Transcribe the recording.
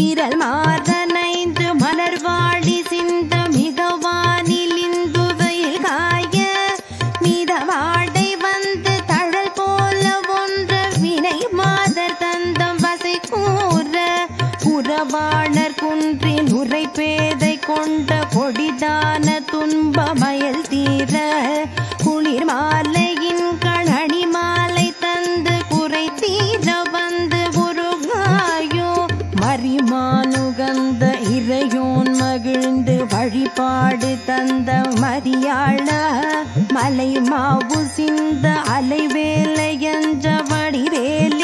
விரல் மாதனைந்து மலர்வாடி சிந்த மிதவானில் இந்து வெயில் காய மிதவாடை வந்து தழல் போல ஒன்ற வினை மாதர் தந்தம் வசை கூற உறவாணர் குன்றில் உரை பேதை கொண்ட கொடிதான துன்பமயல் தீர குளிர் மாலையின் கணனி மாலை தந்து குறை தீர வந்து உருகாயோ மரிமானுகந்த இறையோன் மகிழ்ந்து வழிபாடு தந்த மரியாள மலை மாவு சிந்த அலைவேலை என்ற வடிவேலி